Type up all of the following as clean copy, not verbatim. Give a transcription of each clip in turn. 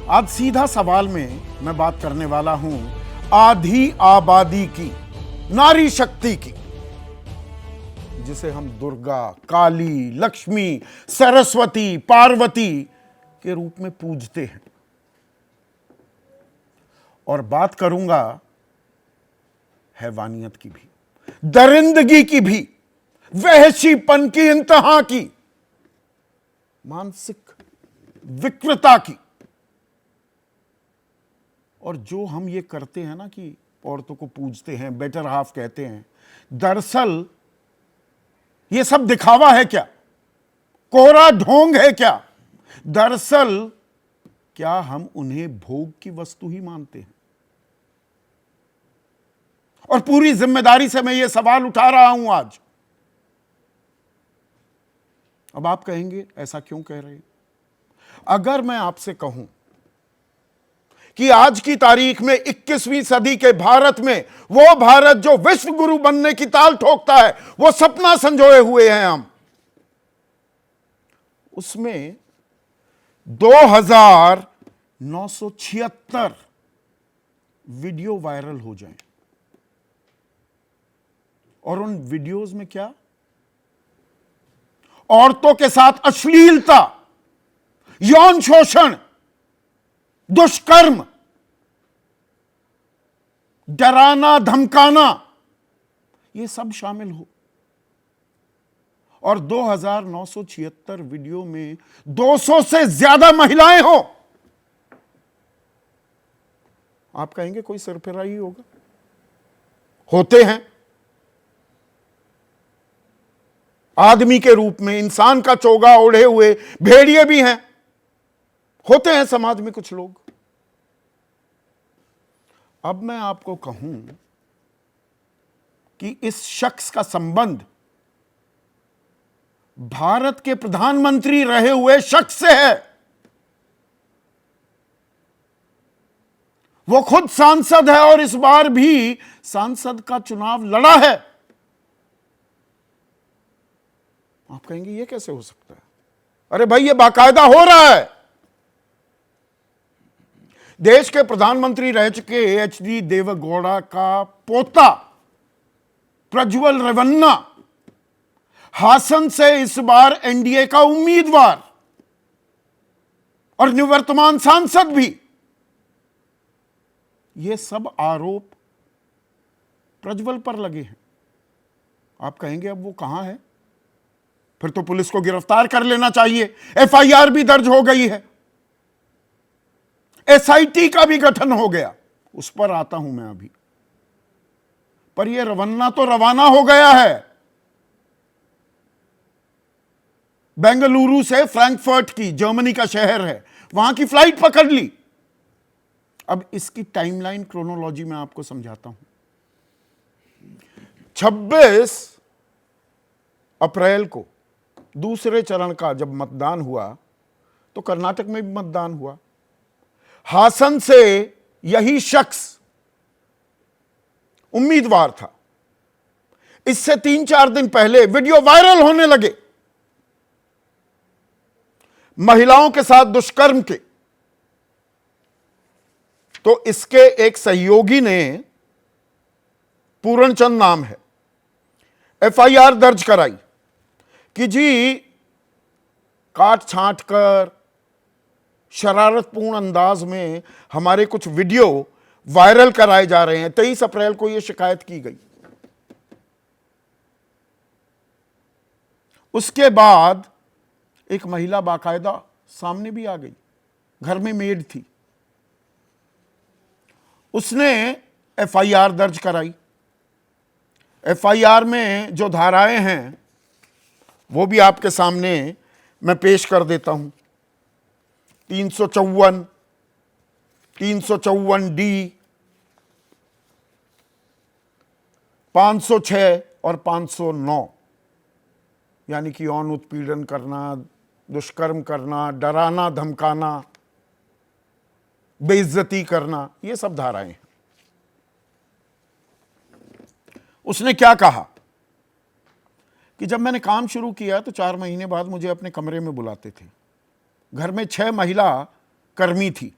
आज सीधा सवाल में मैं बात करने वाला हूं आधी आबादी की, नारी शक्ति की, जिसे हम दुर्गा, काली, लक्ष्मी, सरस्वती, पार्वती के रूप में पूजते हैं। और बात करूंगा हैवानियत की भी, दरिंदगी की भी, वहशीपन की इंतहा की, मानसिक विकृता की। और जो हम ये करते हैं ना कि औरतों को पूजते हैं, बेटर हाफ कहते हैं, दरअसल ये सब दिखावा है क्या? कोरा ढोंग है क्या? दरअसल क्या हम उन्हें भोग की वस्तु ही मानते हैं? और पूरी जिम्मेदारी से मैं ये सवाल उठा रहा हूं आज। अब आप कहेंगे ऐसा क्यों कह रहे हैं? अगर मैं आपसे कहूं कि आज की तारीख में 21वीं सदी के भारत में वो भारत जो विश्व गुरु बनने की ताल ठोकता है, वो सपना संजोए हुए हैं हम, उसमें 2976 वीडियो वायरल हो जाएं। और उन वीडियोस में क्या? औरतों के साथ अश्लीलता, यौन शोषण, दुष्कर्म, डराना धमकाना, ये सब शामिल हो। और 2976 वीडियो में 200 से ज्यादा महिलाएं हो। आप कहेंगे कोई सिरफिराई होगा। होते हैं। आदमी के रूप में, इंसान का चोगा ओढ़े हुए भेड़िए भी हैं। होते हैं समाज में कुछ लोग। अब मैं आपको कहूं कि इस शख्स का संबंध भारत के प्रधानमंत्री रहे हुए शख्स से है। वो खुद सांसद है और इस बार भी सांसद का चुनाव लड़ा है। आप कहेंगे ये कैसे हो सकता है? अरे भाई, ये बाकायदा हो रहा है। देश के प्रधानमंत्री रह चुके एचडी देवेगौड़ा का पोता प्रज्वल रेवन्ना हासन से इस बार एनडीए का उम्मीदवार और निवर्तमान सांसद भी, ये सब आरोप प्रज्वल पर लगे हैं। आप कहेंगे अब वो कहां है? फिर तो पुलिस को गिरफ्तार कर लेना चाहिए। एफआईआर भी दर्ज हो गई है, एसआईटी का भी गठन हो गया। उस पर आता हूं मैं अभी। पर यह रवन्ना तो रवाना हो गया है। बेंगलुरु से फ्रैंकफर्ट की, जर्मनी का शहर है, वहां की फ्लाइट पकड़ ली। अब इसकी टाइमलाइन, क्रोनोलॉजी में आपको समझाता हूं। 26 अप्रैल को दूसरे चरण का जब मतदान हुआ तो कर्नाटक में भी मतदान हुआ। हासन से यही शख्स उम्मीदवार था। इससे 3-4 दिन पहले वीडियो वायरल होने लगे महिलाओं के साथ दुष्कर्म के। तो इसके एक सहयोगी ने, पूरणचंद नाम है, एफआईआर दर्ज कराई कि जी काट छांट कर शरारतपूर्ण अंदाज में हमारे कुछ वीडियो वायरल कराए जा रहे हैं। 23 अप्रैल को यह शिकायत की गई। उसके बाद एक महिला बाकायदा सामने भी आ गई, घर में मेड थी। उसने एफआईआर दर्ज कराई। एफआईआर में जो धाराएं हैं वो भी आपके सामने मैं पेश कर देता हूं। 354, 354D, 506 और 509, यानी कि यौन उत्पीड़न करना, दुष्कर्म करना, डराना धमकाना, बेइज्जती करना, ये सब धाराएं हैं। उसने क्या कहा कि जब मैंने काम शुरू किया तो 4 महीने बाद मुझे अपने कमरे में बुलाते थे। घर में 6 महिला कर्मी थी।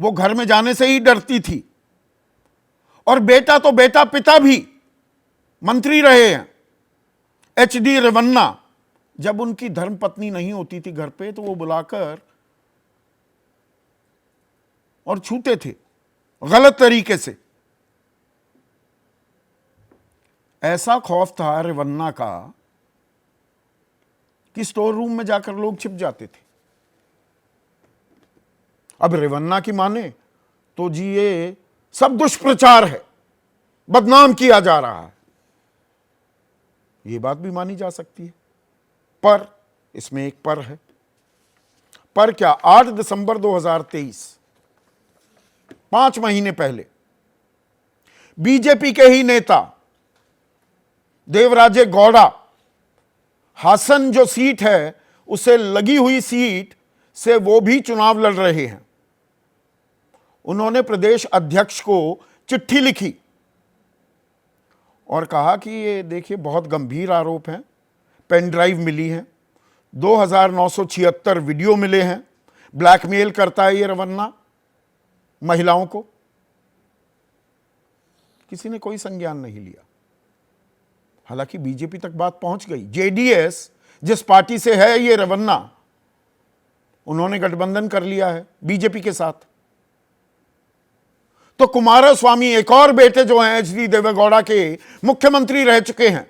वो घर में जाने से ही डरती थी। और बेटा तो बेटा, पिता भी मंत्री रहे हैं, एचडी रेवन्ना। जब उनकी धर्मपत्नी नहीं होती थी घर पे तो वो बुलाकर और छूते थे गलत तरीके से। ऐसा खौफ था रेवन्ना का कि स्टोर रूम में जाकर लोग छिप जाते थे। अब रेवन्ना की माने तो जी ये सब दुष्प्रचार है, बदनाम किया जा रहा है, ये बात भी मानी जा सकती है। पर इसमें एक पर है। पर क्या? 8 दिसंबर 2023, 5 महीने पहले, बीजेपी के ही नेता देवराजे गौड़ा हासन जो सीट है उसे लगी हुई सीट से वो भी चुनाव लड़ रहे हैं। उन्होंने प्रदेश अध्यक्ष को चिट्ठी लिखी और कहा कि ये देखिए बहुत गंभीर आरोप हैं, पेन ड्राइव मिली है, 2976 वीडियो मिले हैं, ब्लैकमेल करता है ये रेवन्ना महिलाओं को। किसी ने कोई संज्ञान नहीं लिया। हालांकि बीजेपी तक बात पहुंच गई। जेडीएस जिस पार्टी से है ये रेवन्ना, उन्होंने गठबंधन कर लिया है बीजेपी के साथ। तो कुमारस्वामी एक और बेटे जो हैं एचडी देवेगौड़ा के, मुख्यमंत्री रह चुके हैं।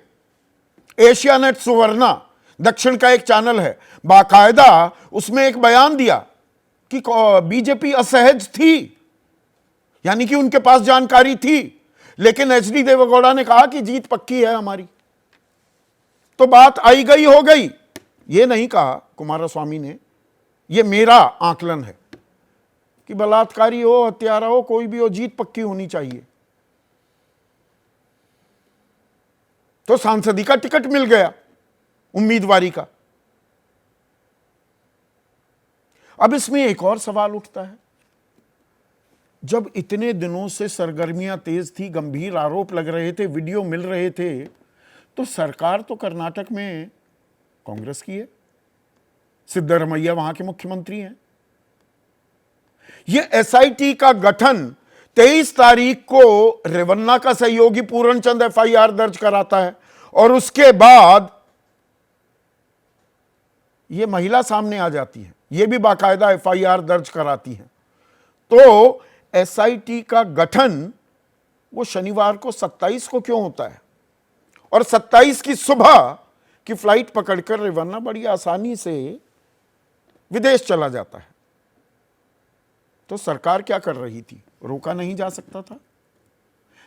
एशियानेट सुवर्णा दक्षिण का एक चैनल है, बाकायदा उसमें एक बयान दिया कि बीजेपी असहज थी, यानी कि उनके पास जानकारी थी, लेकिन एचडी देवेगौड़ा ने कहा कि जीत पक्की है हमारी। तो बात आई गई हो गई। यह नहीं कहा कुमारस्वामी ने, यह मेरा आकलन है कि बलात्कारी हो, हत्यारा हो, कोई भी हो, जीत पक्की होनी चाहिए। तो सांसदी का टिकट मिल गया, उम्मीदवारी का। अब इसमें एक और सवाल उठता है, जब इतने दिनों से सरगर्मियां तेज थी, गंभीर आरोप लग रहे थे, वीडियो मिल रहे थे, तो सरकार तो कर्नाटक में कांग्रेस की है, सिद्धरमैया वहां के मुख्यमंत्री हैं। यह एसआईटी का गठन 23 तारीख को रेवन्ना का सहयोगी पूर्णचंद एफआईआर दर्ज कराता है और उसके बाद यह महिला सामने आ जाती है, यह भी बाकायदा एफआईआर दर्ज कराती है। तो एसआईटी का गठन वो शनिवार को 27 को क्यों होता है? और 27 की सुबह की फ्लाइट पकड़कर रेवन्ना बड़ी आसानी से विदेश चला जाता है। तो सरकार क्या कर रही थी? रोका नहीं जा सकता था?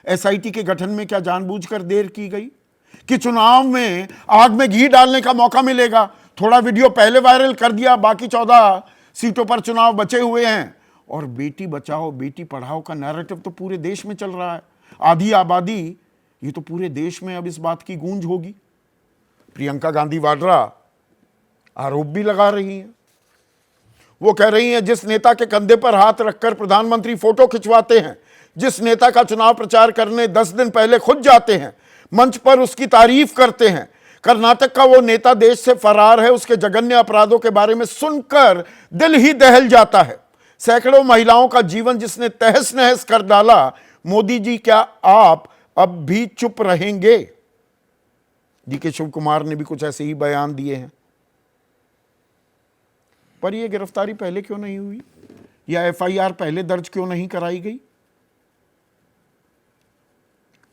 एसआईटी के गठन में क्या जानबूझकर देर की गई कि चुनाव में आग में घी डालने का मौका मिलेगा? थोड़ा वीडियो पहले वायरल कर दिया, बाकी 14 सीटों पर चुनाव बचे हुए हैं, और बेटी बचाओ बेटी पढ़ाओ का नैरेटिव तो पूरे देश में चल रहा है। आधी आबादी, ये तो पूरे देश में अब इस बात की गूंज होगी। प्रियंका गांधी वाड्रा आरोप भी लगा रही हैं। वो कह रही हैं जिस नेता के कंधे पर हाथ रखकर प्रधानमंत्री फोटो खिंचवाते हैं, जिस नेता का चुनाव प्रचार करने 10 दिन पहले खुद जाते हैं, मंच पर उसकी तारीफ करते हैं, कर्नाटक का वो नेता देश से फरार है, उसके जघन्य अपराधों के बारे में सुनकर दिल ही दहल जाता है। सैकड़ों महिलाओं का जीवन जिसने तहस नहस कर डाला, मोदी जी क्या आप अब भी चुप रहेंगे? डीके शिव कुमार ने भी कुछ ऐसे ही बयान दिए हैं। पर यह गिरफ्तारी पहले क्यों नहीं हुई, या एफआईआर पहले दर्ज क्यों नहीं कराई गई?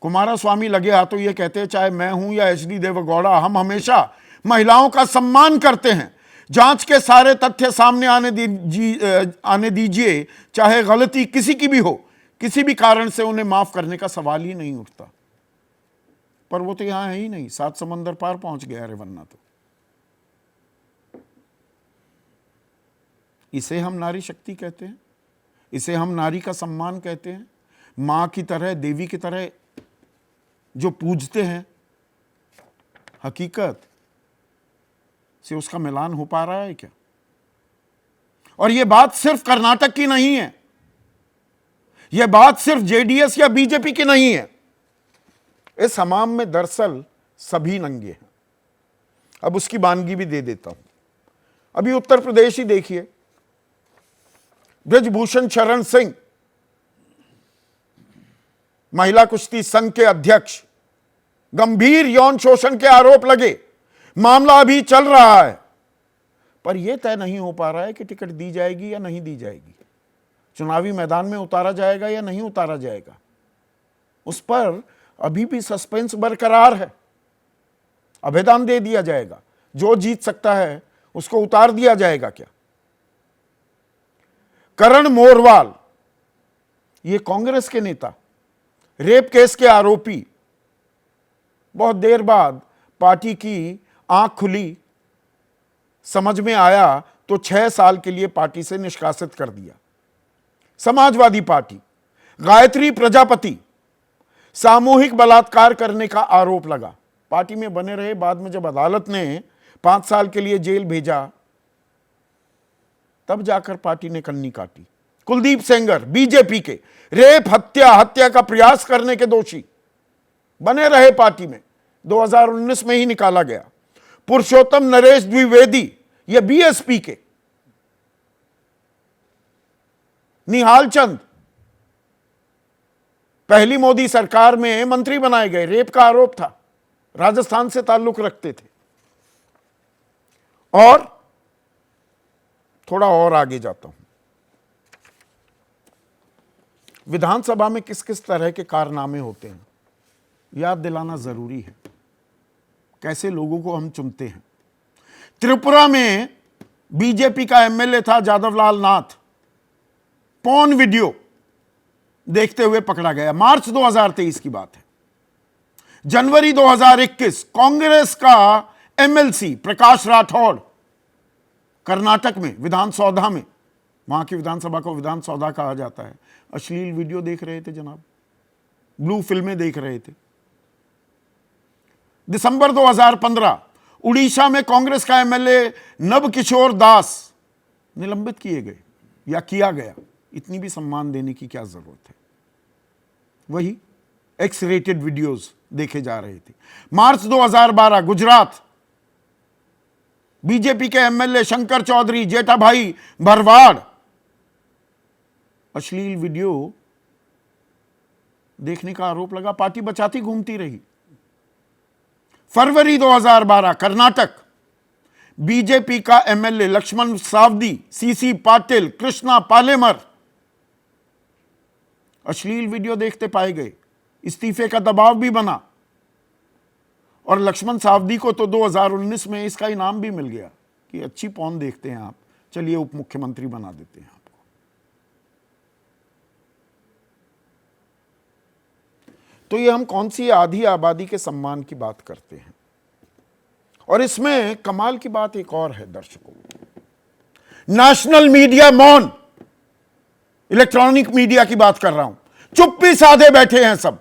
कुमारस्वामी लगे हाथों ये कहते हैं, चाहे मैं हूं या एचडी देवेगौड़ा, हम हमेशा महिलाओं का सम्मान करते हैं। जांच के सारे तथ्य सामने आने दीजिए, चाहे गलती किसी की भी हो, किसी भी कारण से उन्हें माफ करने का सवाल ही नहीं उठता। पर वो तो यहां है ही नहीं, 7 समंदर पार पहुंच गया रेवन्ना। तो इसे हम नारी शक्ति कहते हैं, इसे हम नारी का सम्मान कहते हैं। मां की तरह, देवी की तरह जो पूजते हैं, हकीकत से उसका मिलान हो पा रहा है क्या? और यह बात सिर्फ कर्नाटक की नहीं है, यह बात सिर्फ जेडीएस या बीजेपी की नहीं है। इस हमाम में दरअसल सभी नंगे हैं। अब उसकी वानगी भी दे देता हूं। अभी उत्तर प्रदेश ही देखिए, बृजभूषण शरण सिंह, महिला कुश्ती संघ के अध्यक्ष, गंभीर यौन शोषण के आरोप लगे। मामला अभी चल रहा है, पर यह तय नहीं हो पा रहा है कि टिकट दी जाएगी या नहीं दी जाएगी, चुनावी मैदान में उतारा जाएगा या नहीं उतारा जाएगा। उस पर अभी भी सस्पेंस बरकरार है। अभेदान दे दिया जाएगा, जो जीत सकता है उसको उतार दिया जाएगा क्या? करण मोरवाल, ये कांग्रेस के नेता, रेप केस के आरोपी, बहुत देर बाद पार्टी की आंख खुली, समझ में आया तो 6 साल के लिए पार्टी से निष्कासित कर दिया। समाजवादी पार्टी, गायत्री प्रजापति, सामूहिक बलात्कार करने का आरोप लगा, पार्टी में बने रहे। बाद में जब अदालत ने 5 साल के लिए जेल भेजा, तब जाकर पार्टी ने कन्नी काटी। कुलदीप सेंगर, बीजेपी के, रेप, हत्या का प्रयास करने के दोषी, बने रहे पार्टी में, 2019 में ही निकाला गया। पुरुषोत्तम नरेश द्विवेदी, ये बीएसपी के। निहाल चंद, पहली मोदी सरकार में मंत्री बनाए गए, रेप का आरोप था, राजस्थान से ताल्लुक रखते थे। और थोड़ा और आगे जाता हूं, विधानसभा में किस किस तरह के कारनामे होते हैं, याद दिलाना जरूरी है, कैसे लोगों को हम चुनते हैं। त्रिपुरा में बीजेपी का एमएलए था जादवलाल नाथ, पॉर्न वीडियो देखते हुए पकड़ा गया। मार्च 2023 की बात है। जनवरी 2021 कांग्रेस का एमएलसी प्रकाश राठौड़ कर्नाटक में विधानसौधा में, वहां की विधानसभा को विधानसौधा कहा जाता है, अश्लील वीडियो देख रहे थे जनाब, ब्लू फिल्में देख रहे थे। दिसंबर 2015 उड़ीसा में कांग्रेस का एमएलए नवकिशोर दास निलंबित किए गए या किया गया। इतनी भी सम्मान देने की क्या जरूरत है? वही एक्स रेटेड वीडियोस देखे जा रहे थे। मार्च 2012 गुजरात, बीजेपी के एमएलए शंकर चौधरी जेठाभाई भरवाड़, अश्लील वीडियो देखने का आरोप लगा, पार्टी बचाती घूमती रही। फरवरी 2012 कर्नाटक, बीजेपी का एमएलए लक्ष्मण सावदी, सीसी पाटिल, कृष्णा पालेमर अश्लील वीडियो देखते पाए गए। इस्तीफे का दबाव भी बना और लक्ष्मण सावदी को तो 2019 में इसका इनाम भी मिल गया कि अच्छी पॉर्न देखते हैं आप, चलिए उप मुख्यमंत्री बना देते हैं आपको। तो ये हम कौन सी आधी आबादी के सम्मान की बात करते हैं। और इसमें कमाल की बात एक और है दर्शकों, नेशनल मीडिया मौन, इलेक्ट्रॉनिक मीडिया की बात कर रहा हूं, चुप्पी साधे बैठे हैं सब।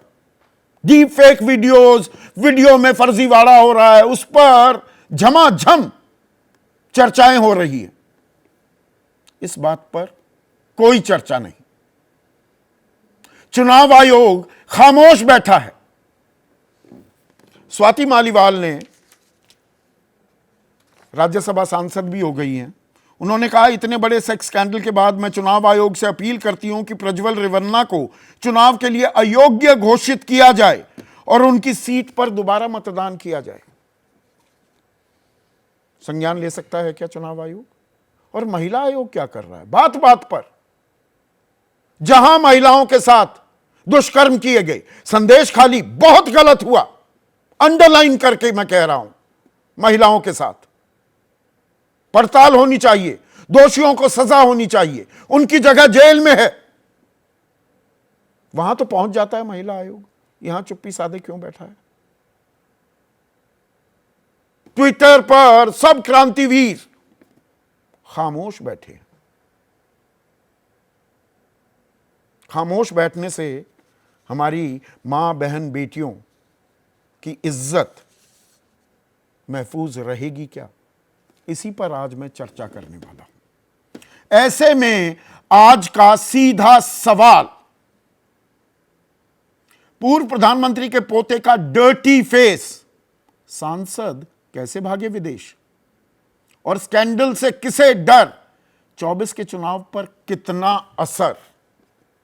डीप फेक वीडियोस, वीडियो में फर्जीवाड़ा हो रहा है, उस पर झमाझम चर्चाएं हो रही है। इस बात पर कोई चर्चा नहीं। चुनाव आयोग खामोश बैठा है। स्वाति मालीवाल ने, राज्यसभा सांसद भी हो गई हैं, उन्होंने कहा इतने बड़े सेक्स स्कैंडल के बाद मैं चुनाव आयोग से अपील करती हूं कि प्रज्वल रेवन्ना को चुनाव के लिए अयोग्य घोषित किया जाए और उनकी सीट पर दोबारा मतदान किया जाए। संज्ञान ले सकता है क्या चुनाव आयोग? और महिला आयोग क्या कर रहा है? बात बात पर जहां महिलाओं के साथ दुष्कर्म किए गए, संदेश खाली बहुत गलत हुआ, अंडरलाइन करके मैं कह रहा हूं, महिलाओं के साथ पड़ताल होनी चाहिए, दोषियों को सजा होनी चाहिए, उनकी जगह जेल में है। वहां तो पहुंच जाता है महिला आयोग, यहां चुप्पी साधे क्यों बैठा है? ट्विटर पर सब क्रांतिवीर खामोश बैठे। खामोश बैठने से हमारी मां बहन बेटियों की इज्जत महफूज रहेगी क्या? इसी पर आज मैं चर्चा करने वाला हूं। ऐसे में आज का सीधा सवाल, पूर्व प्रधानमंत्री के पोते का डर्टी फेस सांसद कैसे भागे विदेश और स्कैंडल से किसे डर? 24 के चुनाव पर कितना असर